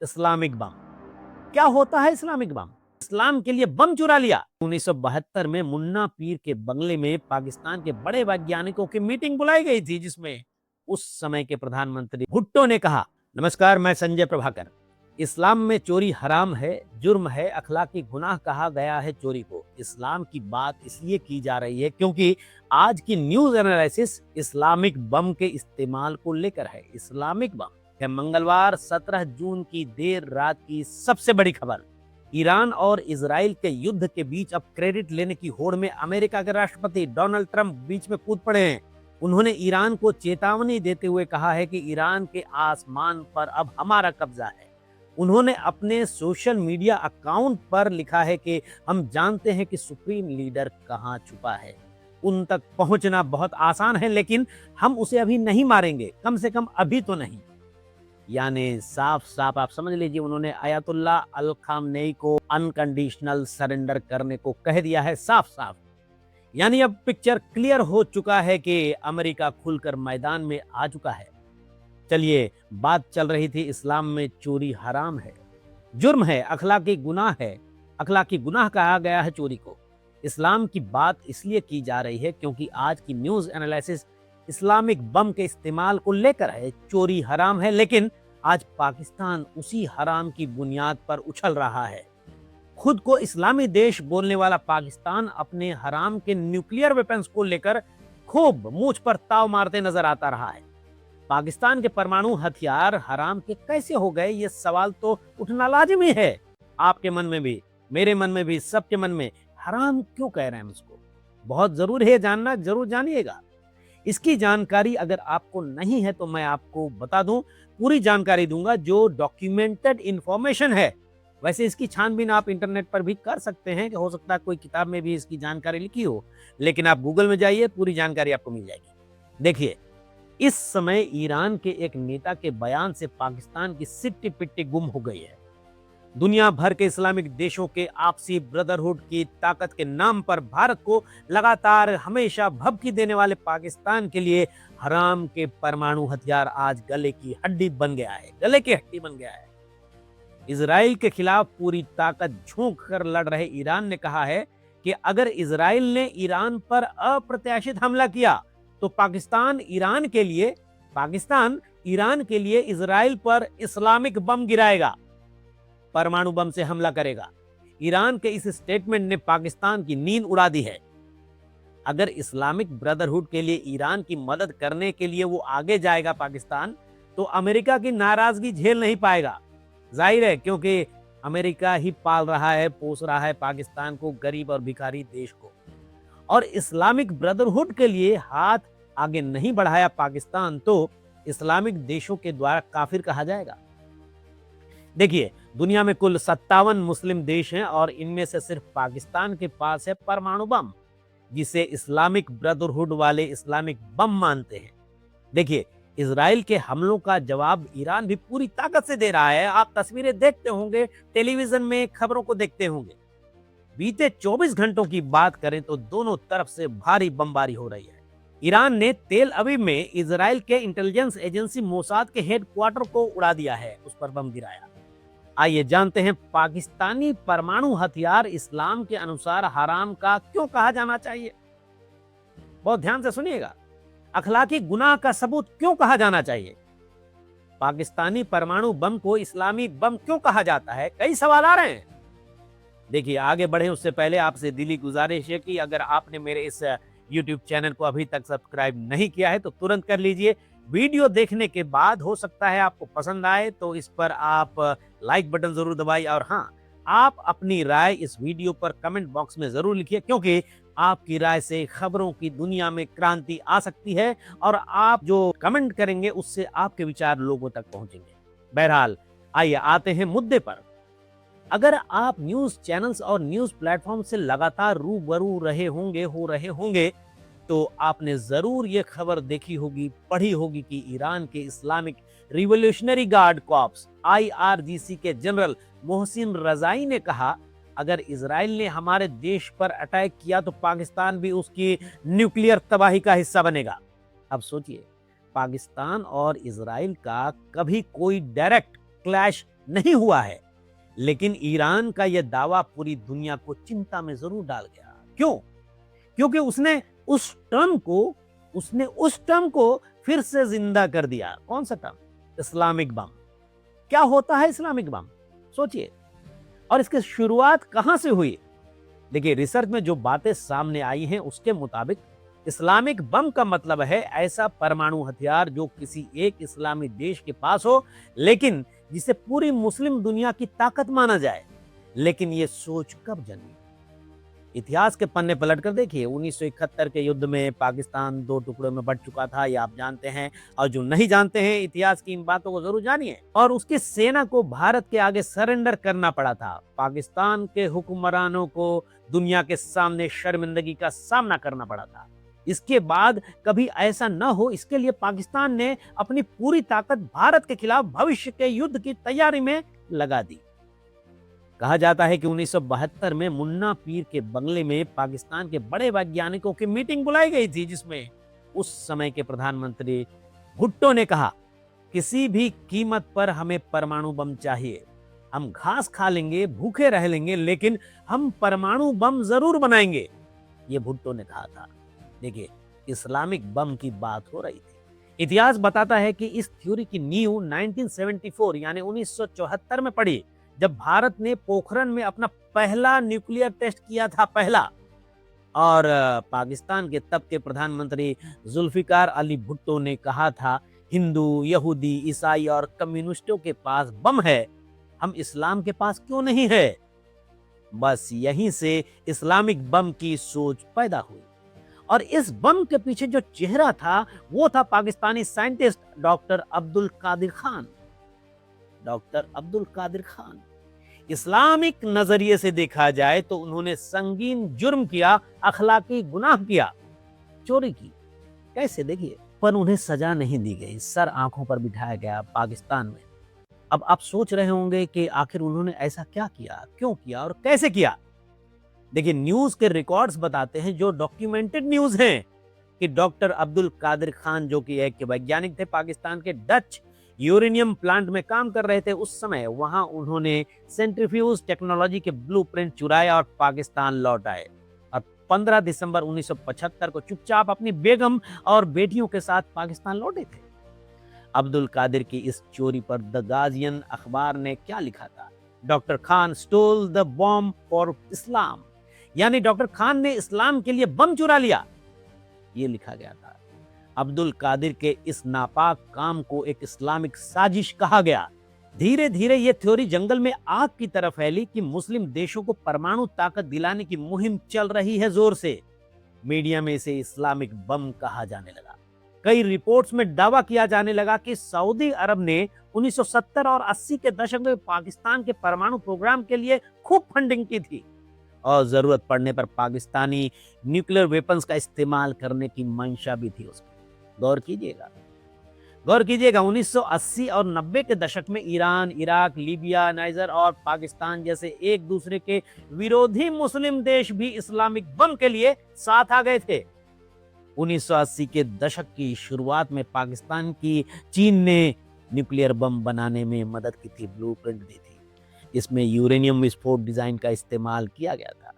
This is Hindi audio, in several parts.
इस्लामिक बम। क्या होता है इस्लामिक बम? इस्लाम के लिए बम चुरा लिया। 1972 में मुन्ना पीर के बंगले में पाकिस्तान के बड़े वैज्ञानिकों की मीटिंग बुलाई गई थी, जिसमें उस समय के प्रधानमंत्री भुट्टो ने कहा, नमस्कार, मैं संजय प्रभाकर। इस्लाम में चोरी हराम है, जुर्म है, अखलाकी गुनाह कहा गया है चोरी को। इस्लाम की बात इसलिए की जा रही है क्योंकि आज की न्यूज एनालिसिस इस्लामिक बम के इस्तेमाल को लेकर है। इस्लामिक बम है मंगलवार 17 जून की देर रात की सबसे बड़ी खबर। ईरान और इजराइल के युद्ध के बीच अब क्रेडिट लेने की होड़ में अमेरिका के राष्ट्रपति डोनाल्ड ट्रंप बीच में कूद पड़े हैं। उन्होंने ईरान को चेतावनी देते हुए कहा है कि ईरान के आसमान पर अब हमारा कब्जा है। उन्होंने अपने सोशल मीडिया अकाउंट पर लिखा है कि हम जानते हैं कि सुप्रीम लीडर कहां छुपा है। उन तक पहुंचना बहुत आसान है, लेकिन हम उसे अभी नहीं मारेंगे, कम से कम अभी तो नहीं। यानी साफ साफ आप समझ लीजिए, उन्होंने अयातुल्ला अल खामनेई को अनकंडीशनल सरेंडर करने को कह दिया है साफ साफ। यानी अब पिक्चर क्लियर हो चुका है कि अमेरिका खुलकर मैदान में आ चुका है। चलिए, बात चल रही थी इस्लाम में चोरी हराम है, जुर्म है, अखलाकी गुनाह है। अखलाकी गुनाह कहा गया है चोरी को। इस्लाम की बात इसलिए की जा रही है क्योंकि आज की न्यूज एनालिसिस इस्लामिक बम के इस्तेमाल को लेकर है। चोरी हराम है, लेकिन आज पाकिस्तान उसी हराम की बुनियाद पर उछल रहा है। खुद को इस्लामी देश बोलने वाला पाकिस्तान अपने हराम के न्यूक्लियर वेपन्स को लेकर खूब मूंछ पर ताव मारते नजर आता रहा है। पाकिस्तान के परमाणु हथियार हराम के कैसे हो गए, ये सवाल तो उठना लाजिमी है। आपके मन में भी, मेरे मन में भी, सबके मन में हराम क्यों कह रहे हैं उसको? बहुत जरूरी है जानना, जरूर जानिएगा। इसकी जानकारी अगर आपको नहीं है तो मैं आपको बता दूं, पूरी जानकारी दूंगा जो डॉक्यूमेंटेड इंफॉर्मेशन है। वैसे इसकी छानबीन आप इंटरनेट पर भी कर सकते हैं, कि हो सकता है कोई किताब में भी इसकी जानकारी लिखी हो, लेकिन आप गूगल में जाइए, पूरी जानकारी आपको मिल जाएगी। देखिए, इस समय ईरान के एक नेता के बयान से पाकिस्तान की सिट्टी पिट्टी गुम हो गई है। दुनिया भर के इस्लामिक देशों के आपसी ब्रदरहुड की ताकत के नाम पर भारत को लगातार हमेशा भभकी देने वाले पाकिस्तान के लिए हराम के परमाणु हथियार आज गले की हड्डी बन गया है, गले की हड्डी बन गया है। इजराइल के खिलाफ पूरी ताकत झोंक कर लड़ रहे ईरान ने कहा है कि अगर इजराइल ने ईरान पर अप्रत्याशित हमला किया तो पाकिस्तान ईरान के लिए इजराइल पर इस्लामिक बम गिराएगा, परमाणु बम से हमला करेगा। ईरान के इस स्टेटमेंट ने पाकिस्तान की नींद उड़ा दी है। अगर इस्लामिक ब्रदरहुड के लिए ईरान की मदद करने के लिए वो आगे जाएगा पाकिस्तान, तो अमेरिका की नाराजगी झेल नहीं पाएगा। जाहिर है, क्योंकि अमेरिका ही पाल रहा है, पोस रहा है पाकिस्तान को, गरीब और भिखारी देश को। और इस्लामिक ब्रदरहुड के लिए हाथ आगे नहीं बढ़ाया पाकिस्तान तो इस्लामिक देशों के द्वारा काफिर कहा जाएगा। देखिए, दुनिया में कुल 57 मुस्लिम देश हैं और इनमें से सिर्फ पाकिस्तान के पास है परमाणु बम, जिसे इस्लामिक ब्रदरहुड वाले इस्लामिक बम मानते हैं। देखिए, इजराइल के हमलों का जवाब ईरान भी पूरी ताकत से दे रहा है। आप तस्वीरें देखते होंगे, टेलीविजन में खबरों को देखते होंगे। बीते 24 घंटों की बात करें तो दोनों तरफ से भारी बमबारी हो रही है। ईरान ने तेल अवीव में इजराइल के इंटेलिजेंस एजेंसी मोसाद के हेडक्वार्टर को उड़ा दिया है, उस पर बम गिराया। आइए जानते हैं, पाकिस्तानी परमाणु हथियार इस्लाम के अनुसार हराम का क्यों कहा जाना चाहिए। बहुत ध्यान से सुनिएगा। अखलाकी गुनाह का सबूत क्यों कहा जाना चाहिए। पाकिस्तानी परमाणु बम को इस्लामी बम क्यों कहा जाता है। कई सवाल आ रहे हैं। देखिए, आगे बढ़े उससे पहले आपसे दिली गुजारिश है कि अगर आपने मेरे इस YouTube चैनल को अभी तक सब्सक्राइब नहीं किया है तो तुरंत कर लीजिए। वीडियो देखने के बाद हो सकता है आपको पसंद आए तो इस पर आप लाइक बटन जरूर दबाइए, और हाँ, आप अपनी राय इस वीडियो पर कमेंट बॉक्स में जरूर लिखिए, क्योंकि आपकी राय से खबरों की दुनिया में क्रांति आ सकती है और आप जो कमेंट करेंगे उससे आपके विचार लोगों तक पहुंचेंगे। बहरहाल, आइए आते हैं मुद्दे पर। अगर आप न्यूज चैनल्स और न्यूज प्लेटफॉर्म से लगातार रूबरू हो रहे होंगे तो आपने जरूर ये खबर देखी होगी, पढ़ी होगी कि ईरान के Islamic revolutionary guard corps IRGC के जनरल मोहसिन रजाई ने कहा, अगर इजराइल ने हमारे देश पर अटैक किया तो पाकिस्तान भी उसकी न्यूक्लियर तबाही का हिस्सा बनेगा। अब सोचिए, पाकिस्तान और इजराइल का कभी कोई डायरेक्ट क्लैश नहीं हुआ है, लेकिन ईरान का यह दावा पूरी दुनिया को चिंता में जरूर डाल गया। क्यों? क्योंकि उसने उस टर्म को फिर से जिंदा कर दिया। कौन सा टर्म? इस्लामिक बम। क्या होता है इस्लामिक बम? सोचिए। और इसकी शुरुआत कहां से हुई? देखिए, रिसर्च में जो बातें सामने आई हैं उसके मुताबिक इस्लामिक बम का मतलब है ऐसा परमाणु हथियार जो किसी एक इस्लामी देश के पास हो, लेकिन जिसे पूरी मुस्लिम दुनिया की ताकत माना जाए। लेकिन यह सोच कब जन्मी? इतिहास के पन्ने पलट कर देखिए। 1971 के युद्ध में पाकिस्तान 2 टुकड़ों में बंट चुका था, ये आप जानते हैं। और जो नहीं जानते हैं इतिहास की इन बातों को जरूर जानिए। और उसकी सेना को भारत के आगे सरेंडर करना पड़ा था। पाकिस्तान के हुक्मरानों को दुनिया के सामने शर्मिंदगी का सामना करना पड़ा था। इसके बाद कभी ऐसा न हो, इसके लिए पाकिस्तान ने अपनी पूरी ताकत भारत के खिलाफ भविष्य के युद्ध की तैयारी में लगा दी। कहा जाता है कि 1972 में मुन्ना पीर के बंगले में पाकिस्तान के बड़े वैज्ञानिकों की मीटिंग बुलाई गई थी, जिसमें उस समय के प्रधानमंत्री भुट्टो ने कहा, किसी भी कीमत पर हमें परमाणु बम चाहिए। हम घास खा लेंगे, भूखे रह लेंगे, लेकिन हम परमाणु बम जरूर बनाएंगे, ये भुट्टो ने कहा था। देखिए, इस्लामिक बम की बात हो रही थी। इतिहास बताता है कि इस थ्योरी की नींव 1974 यानी 1974 में पड़ी, जब भारत ने पोखरण में अपना पहला न्यूक्लियर टेस्ट किया था, पहला। और पाकिस्तान के तब के प्रधानमंत्री जुल्फिकार अली भुट्टो ने कहा था, हिंदू, यहूदी, ईसाई और कम्युनिस्टों के पास बम है, हम इस्लाम के पास क्यों नहीं है? बस यहीं से इस्लामिक बम की सोच पैदा हुई। और इस बम के पीछे जो चेहरा था वो था Pakistani scientist doctor Abdul Qadir Khan. Doctor Abdul Qadir Khan Islamic नजरिए से देखा जाए तो उन्होंने संगीन जुर्म किया, अखलाकी गुनाह किया, चोरी की। कैसे? देखिए, पर उन्हें सजा नहीं दी गई, सर आंखों पर बिठाया गया पाकिस्तान में। अब आप सोच रहे होंगे कि आखिर उन्होंने ऐसा क्या किया, क्यों किया और कैसे किया? देखिए, न्यूज के रिकॉर्ड्स बताते हैं, जो डॉक्यूमेंटेड न्यूज हैं, कि डॉक्टर अब्दुल कादिर खान, जो कि एक वैज्ञानिक थे, पाकिस्तान के डच यूरेनियम प्लांट में काम कर रहे थे उस समय, वहां उन्होंने सेंट्रीफ्यूज टेक्नोलॉजी के ब्लूप्रिंट चुराए और पाकिस्तान लौट आए। और 15 दिसंबर 1975 को चुपचाप अपनी बेगम और बेटियों के साथ पाकिस्तान लौटे थे। अब्दुल कादिर की इस चोरी पर द गार्जियन अखबार ने क्या लिखा था? Doctor Khan stole the bomb for इस्लाम, यानी डॉक्टर खान ने इस्लाम के लिए बम चुरा लिया, ये लिखा गया था। अब्दुल कादिर के इस नापाक काम को एक इस्लामिक साजिश कहा गया। धीरे धीरे यह थ्योरी जंगल में आग की तरह फैली कि मुस्लिम देशों को परमाणु ताकत दिलाने की मुहिम चल रही है जोर से। मीडिया में इसे इस्लामिक बम कहा जाने लगा। कई रिपोर्ट्स में दावा किया जाने लगा कि सऊदी अरब ने 1970 और 80 के दशक में पाकिस्तान के परमाणु प्रोग्राम के लिए खूब फंडिंग की थी और जरूरत पड़ने पर पाकिस्तानी न्यूक्लियर वेपन्स का इस्तेमाल करने की मंशा भी थी उसकी। गौर कीजिएगा 1980 और 90 के दशक में ईरान, इराक, लीबिया, नाइजर और पाकिस्तान जैसे एक दूसरे के विरोधी मुस्लिम देश भी इस्लामिक बम के लिए साथ आ गए थे। 1980 के दशक की शुरुआत में पाकिस्तान की चीन ने न्यूक्लियर बम बनाने में मदद की थी, ब्लूप्रिंट दी थी। इसमें यूरेनियम विस्फोट डिजाइन का इस्तेमाल किया गया था।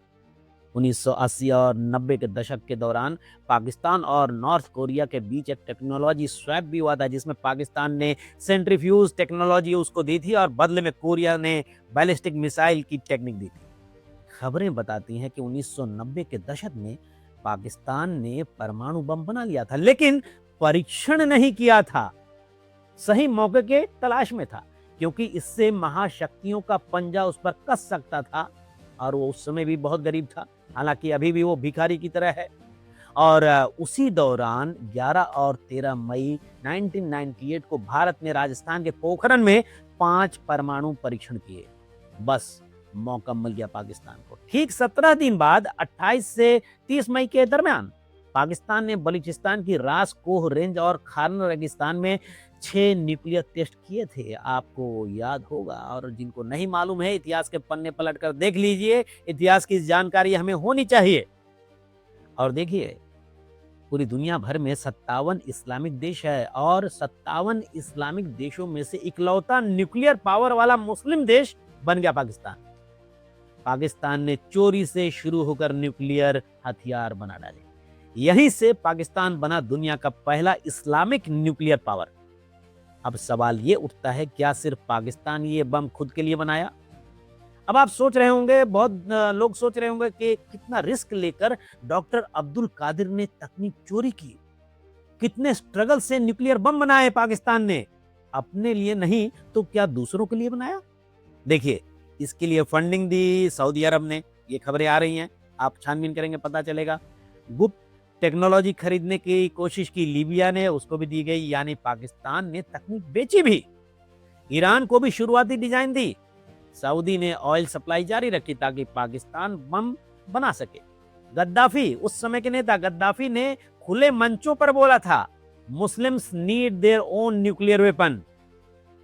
1980 और 90 के दशक के दौरान पाकिस्तान और नॉर्थ कोरिया के बीच एक टेक्नोलॉजी स्वैप भी हुआ था, जिसमें पाकिस्तान ने सेंट्रीफ्यूज टेक्नोलॉजी उसको दी थी और बदले में कोरिया ने बैलिस्टिक मिसाइल की टेक्निक दी थी। खबरें बताती हैं कि 1990 के दशक में पाकिस्तान ने परमाणु बम बना लिया था, लेकिन परीक्षण नहीं किया था। सही मौके के तलाश में था, क्योंकि इससे महाशक्तियों का पंजा उस पर कस सकता था और वो उस समय भी बहुत गरीब था, हालांकि अभी भी वो भिखारी की तरह है। और उसी दौरान 11 और 13 मई 1998 को भारत ने राजस्थान के पोखरण में 5 परमाणु परीक्षण किए। बस मौका मिल गया पाकिस्तान को। ठीक 17 दिन बाद 28 से 30 मई के दरमियान पाकिस्तान ने बलूचिस्तान की रास कोह रेंज और खारन रेगिस्तान में 6 न्यूक्लियर टेस्ट किए थे। आपको याद होगा, और जिनको नहीं मालूम है इतिहास के पन्ने पलट कर देख लीजिए। इतिहास की जानकारी हमें होनी चाहिए। और देखिए, पूरी दुनिया भर में 57 इस्लामिक देश है और 57 इस्लामिक देशों में से इकलौता न्यूक्लियर पावर वाला मुस्लिम देश बन गया पाकिस्तान। पाकिस्तान ने चोरी से शुरू होकर न्यूक्लियर हथियार बना डाले। यहीं से पाकिस्तान बना दुनिया का पहला इस्लामिक न्यूक्लियर पावर। अब सवाल ये उठता है, क्या सिर्फ पाकिस्तान ये बम खुद के लिए बनाया? अब आप सोच रहे होंगे, बहुत लोग सोच रहे होंगे कि कितना रिस्क लेकर डॉक्टर अब्दुल कादिर ने तकनीक चोरी की, कितने स्ट्रगल से न्यूक्लियर बम बनाए पाकिस्तान ने, अपने लिए नहीं तो क्या दूसरों के लिए बनाया? देखिए, इसके लिए फंडिंग दी सऊदी अरब ने, ये खबरें आ रही हैं, आप छानबीन करेंगे पता चलेगा। गुप्त टेक्नोलॉजी खरीदने की कोशिश की लीबिया ने, उसको भी दी गई, यानी पाकिस्तान ने तकनीक बेची भी। ईरान को भी शुरुआती डिजाइन दी। सऊदी ने ऑयल सप्लाई जारी रखी ताकि पाकिस्तान बम बना सके। गद्दाफी, उस समय के नेता गद्दाफी ने खुले मंचों पर बोला था, Muslims need their own nuclear weapon.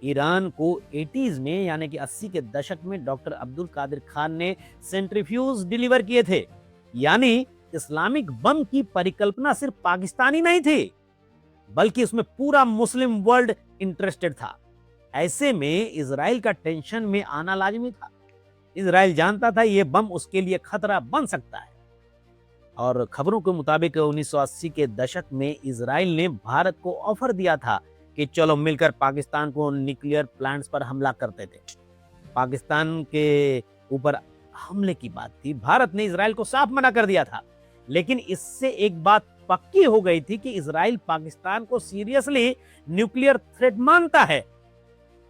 Iran को 80s में यानी कि 80 के दशक में डॉक्टर अब्दुल कादिर खान ने सेंट्रीफ्यूज डिलीवर किए थे। यानी इस्लामिक बम की परिकल्पना सिर्फ पाकिस्तानी नहीं थी, बल्कि उसमें पूरा मुस्लिम वर्ल्ड इंटरेस्टेड था। ऐसे में इजराइल का टेंशन में आना लाजमी था। इजराइल जानता था यह बम उसके लिए खतरा बन सकता है। और खबरों के मुताबिक 1980 के दशक में इजराइल ने भारत को ऑफर दिया था कि चलो मिलकर पाकिस्तान को न्यूक्लियर प्लांट्स पर हमला करते थे। पाकिस्तान के ऊपर हमले की बात थी। भारत ने इजराइल को साफ मना कर दिया था, लेकिन इससे एक बात पक्की हो गई थी कि इजराइल पाकिस्तान को सीरियसली न्यूक्लियर थ्रेट मानता है,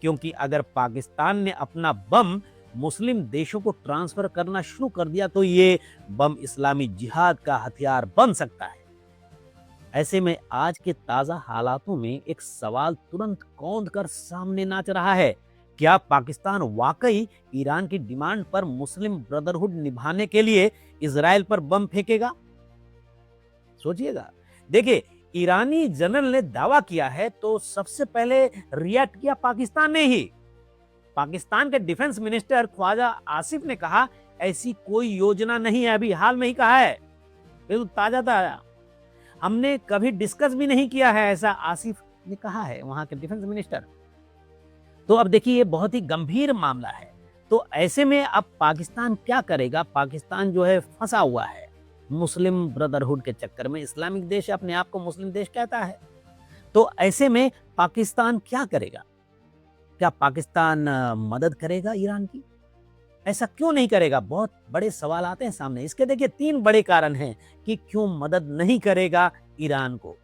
क्योंकि अगर पाकिस्तान ने अपना बम मुस्लिम देशों को ट्रांसफर करना शुरू कर दिया तो ये बम इस्लामी जिहाद का हथियार बन सकता है। ऐसे में आज के ताजा हालातों में एक सवाल तुरंत कौंध कर सामने नाच रहा है, क्या पाकिस्तान वाकई ईरान की डिमांड पर मुस्लिम ब्रदरहुड निभाने के लिए इजराइल पर बम फेंकेगा? सोचिएगा। देखिए, ईरानी जनरल ने दावा किया है तो सबसे पहले रिएक्ट किया पाकिस्तान ने ही। पाकिस्तान के डिफेंस मिनिस्टर ख्वाजा आसिफ ने कहा, ऐसी कोई योजना नहीं है, अभी हाल में ही कहा है, बिल्कुल ताजा ताजा, हमने कभी डिस्कस भी नहीं किया है, ऐसा आसिफ ने कहा है, वहां के डिफेंस मिनिस्टर। तो अब देखिए, ये बहुत ही गंभीर मामला है। तो ऐसे में अब पाकिस्तान क्या करेगा? पाकिस्तान जो है फंसा हुआ है मुस्लिम ब्रदरहुड के चक्कर में। इस्लामिक देश अपने आप को मुस्लिम देश कहता है, तो ऐसे में पाकिस्तान क्या करेगा? क्या पाकिस्तान मदद करेगा ईरान की? ऐसा क्यों नहीं करेगा? बहुत बड़े सवाल आते हैं सामने। इसके देखिए 3 बड़े कारण हैं कि क्यों मदद नहीं करेगा ईरान को।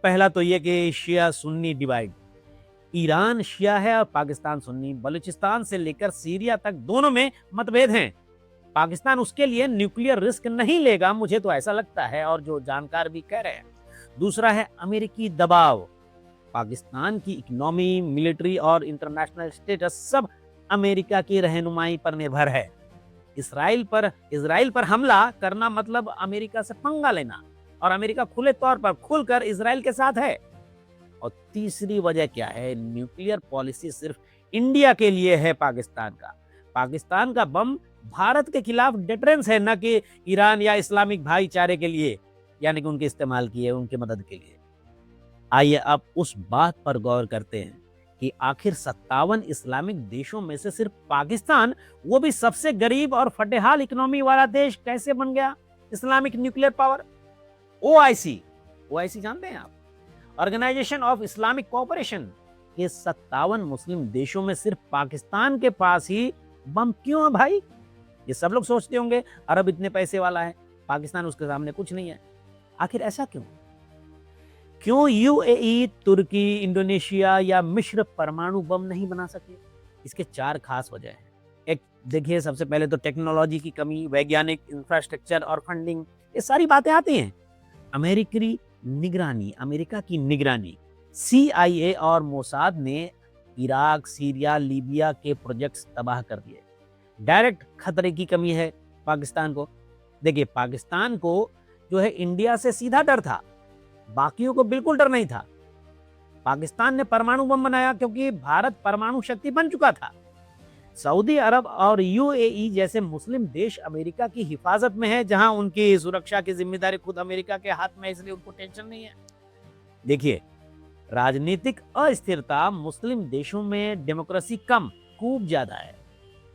पहला तो यह कि शिया सुन्नी डिवाइड। ईरान शिया है और पाकिस्तान सुन्नी। बलूचिस्तान से लेकर सीरिया तक दोनों में मतभेद हैं। पाकिस्तान उसके लिए न्यूक्लियर रिस्क नहीं लेगा, मुझे तो ऐसा लगता है, और जो जानकार भी कह रहे हैं। दूसरा है अमेरिकी दबाव। पाकिस्तान की इकोनॉमी, मिलिट्री और इंटरनेशनल स्टेटस सब अमेरिका की रहनुमाई पर निर्भर है। इजराइल पर हमला करना मतलब अमेरिका से पंगा लेना, और अमेरिका खुले तौर पर खुलकर इजराइल के साथ है। और तीसरी वजह क्या है? न्यूक्लियर पॉलिसी सिर्फ इंडिया के लिए है पाकिस्तान का। पाकिस्तान का बम भारत के खिलाफ डिटरेंस है, न कि ईरान या इस्लामिक भाईचारे के लिए, यानी कि उनके इस्तेमाल किए, उनकी मदद के लिए। आइए अब उस बात पर गौर करते हैं कि आखिर 57 इस्लामिक देशों में से सिर्फ पाकिस्तान, वो भी सबसे गरीब और फटेहाल इकोनॉमी वाला देश, कैसे बन गया इस्लामिक न्यूक्लियर पावर? ओआईसी जानते हैं आप? ऑर्गेनाइजेशन ऑफ इस्लामिक कोऑपरेशन के 57 मुस्लिम देशों में सिर्फ पाकिस्तान के पास ही बम क्यों है भाई? ये सब लोग सोचते होंगे अरब इतने पैसे वाला है, पाकिस्तान उसके सामने कुछ नहीं है। आखिर ऐसा क्यों? क्यों यूएई, तुर्की, इंडोनेशिया या मिस्र परमाणु बम नहीं बना सके? इसके 4 खास वजह हैं। एक देखिए, सबसे पहले तो टेक्नोलॉजी की कमी, वैज्ञानिक इंफ्रास्ट्रक्चर और फंडिंग, ये सारी बातें आती हैं। अमेरिका की निगरानी, CIA और मोसाद ने इराक, सीरिया, लीबिया के प्रोजेक्ट्स तबाह कर दिए। डायरेक्ट खतरे की कमी है पाकिस्तान को। देखिए, पाकिस्तान को जो है इंडिया से सीधा डर था, बाकियों को बिल्कुल डर नहीं था। पाकिस्तान ने परमाणु बम बनाया क्योंकि भारत परमाणु शक्ति बन चुका था। सऊदी अरब और यूएई जैसे मुस्लिम देश अमेरिका की हिफाजत में है, जहां उनकी सुरक्षा की जिम्मेदारी खुद अमेरिका के हाथ में है, इसलिए उनको टेंशन नहीं है। देखिए, राजनीतिक अस्थिरता मुस्लिम देशों में डेमोक्रेसी कम खूब ज्यादा है।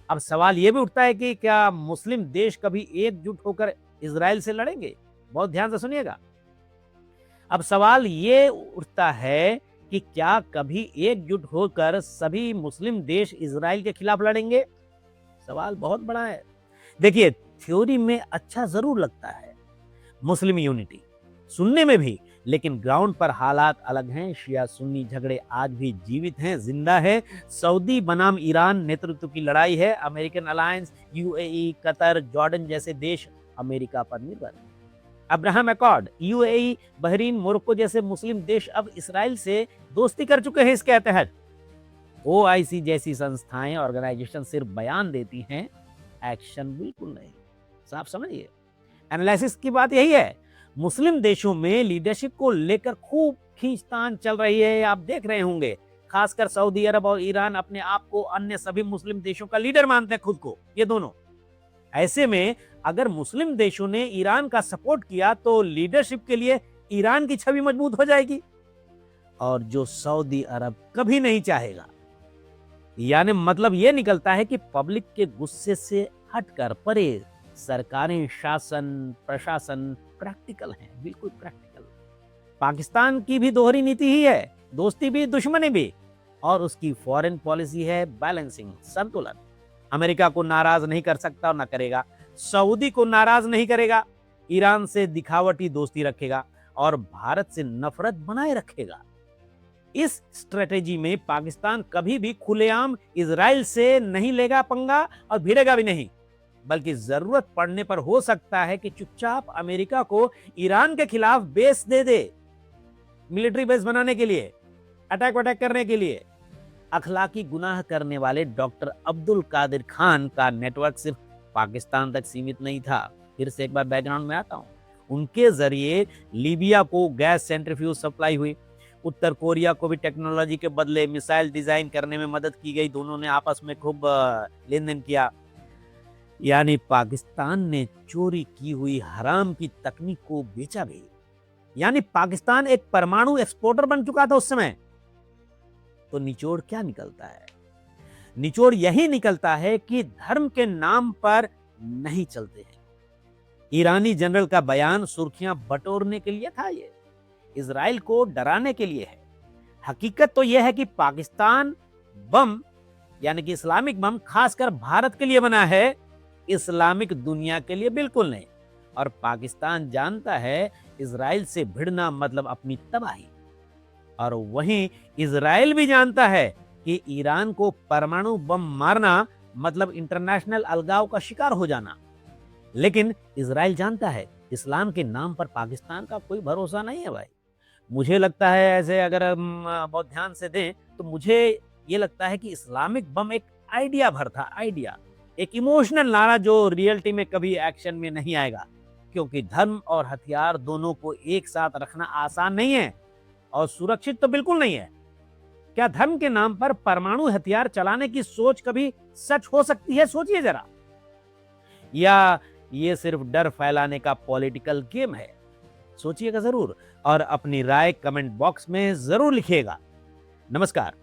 अब सवाल यह भी उठता है कि क्या मुस्लिम देश कभी एकजुट होकर इजराइल से लड़ेंगे? बहुत ध्यान से सुनिएगा। अब सवाल ये उठता है कि क्या कभी एकजुट होकर सभी मुस्लिम देश इजराइल के खिलाफ लड़ेंगे? सवाल बहुत बड़ा है। देखिए, थ्योरी में अच्छा जरूर लगता है मुस्लिम यूनिटी, सुनने में भी, लेकिन ग्राउंड पर हालात अलग हैं। शिया सुन्नी झगड़े आज भी जीवित हैं, जिंदा है। सऊदी बनाम ईरान नेतृत्व की लड़ाई है। American alliance, UAE, Qatar, Jordan जैसे देश अमेरिका पर निर्भर हैं। Abraham accord, UAE, Bahrain, Morocco जैसे मुस्लिम देश अब इसराइल से दोस्ती कर चुके हैं इसके तहत। ओआईसी जैसी संस्थाएं, ऑर्गेनाइजेशन सिर्फ बयान देती हैं, एक्शन बिल्कुल नहीं। साफ समझिए, एनालिसिस की बात यही है। मुस्लिम देशों में लीडरशिप को लेकर खूब खींचतान चल रही है, आप देख रहे होंगे। खासकर सऊदी अरब और ईरान अपने आप को अन्य सभी मुस्लिम देशों का लीडर मानते हैं खुद को, ये दोनों। ऐसे में अगर मुस्लिम देशों ने ईरान का सपोर्ट किया तो लीडरशिप के लिए ईरान की छवि मजबूत हो जाएगी, और जो सऊदी अरब कभी नहीं चाहेगा। यानी मतलब यह निकलता है कि पब्लिक के गुस्से से हटकर परे सरकारें, शासन, प्रशासन प्रैक्टिकल हैं, बिल्कुल प्रैक्टिकल। पाकिस्तान की भी दोहरी नीति ही है, दोस्ती भी दुश्मनी भी, और उसकी फॉरेन पॉलिसी है बैलेंसिंग, संतुलन। अमेरिका को नाराज नहीं कर सकता और ना करेगा, सऊदी को नाराज नहीं करेगा, ईरान से दिखावटी दोस्ती रखेगा और भारत से नफरत बनाए रखेगा। इस स्ट्रेटेजी में पाकिस्तान कभी भी खुलेआम इजराइल से नहीं लेगा पंगा और भिड़ेगा भी नहीं, बल्कि जरूरत पड़ने पर हो सकता है कि चुपचाप अमेरिका को ईरान के खिलाफ बेस दे दे, मिलिट्री बेस बनाने के लिए, अटैक वटैक करने के लिए। अखलाकी गुनाह करने वाले डॉक्टर अब्दुल कादिर खान का नेटवर्क सिर्फ पाकिस्तान तक सीमित नहीं था। फिर से एक बार बैकग्राउंड में आता हूं। उनके जरिए लीबिया को गैस सेंट्रीफ्यूज सप्लाई हुई, उत्तर कोरिया को भी टेक्नोलॉजी के बदले मिसाइल डिजाइन करने में मदद की गई, दोनों ने आपस में खूब लेन देन किया। यानी पाकिस्तान ने चोरी की हुई हराम की तकनीक को बेचा भी। यानी पाकिस्तान एक परमाणु एक्सपोर्टर बन चुका था उस समय। तो निचोड़ क्या निकलता है? निचोड़ यही निकलता है कि धर्म के नाम पर नहीं चलते हैं। ईरानी जनरल का बयान सुर्खियां बटोरने के लिए था, ये इजराइल को डराने के लिए है। हकीकत तो यह है कि पाकिस्तान बम, यानी कि इस्लामिक बम, खासकर भारत के लिए बना है, इस्लामिक दुनिया के लिए बिल्कुल नहीं। और पाकिस्तान जानता है इजराइल से भिड़ना मतलब अपनी तबाही, और वहीं इजराइल भी जानता है कि ईरान को परमाणु बम मारना मतलब इंटरनेशनल अलगाव का शिकार हो जाना। लेकिन इजराइल जानता है इस्लाम के नाम पर पाकिस्तान का कोई भरोसा नहीं है भाई। मुझे लगता है, ऐसे अगर हम बहुत ध्यान से दें तो मुझे ये लगता है कि इस्लामिक बम एक आइडिया भर था, आइडिया, एक इमोशनल नारा जो रियलिटी में कभी एक्शन में नहीं आएगा, क्योंकि धर्म और हथियार दोनों को एक साथ रखना आसान नहीं है और सुरक्षित तो बिल्कुल नहीं है। क्या धर्म के नाम पर परमाणु हथियार चलाने की सोच कभी सच हो सकती है? सोचिए जरा। या ये सिर्फ डर फैलाने का पॉलिटिकल गेम है? सोचिएगा जरूर और अपनी राय कमेंट बॉक्स में जरूर लिखिएगा। नमस्कार।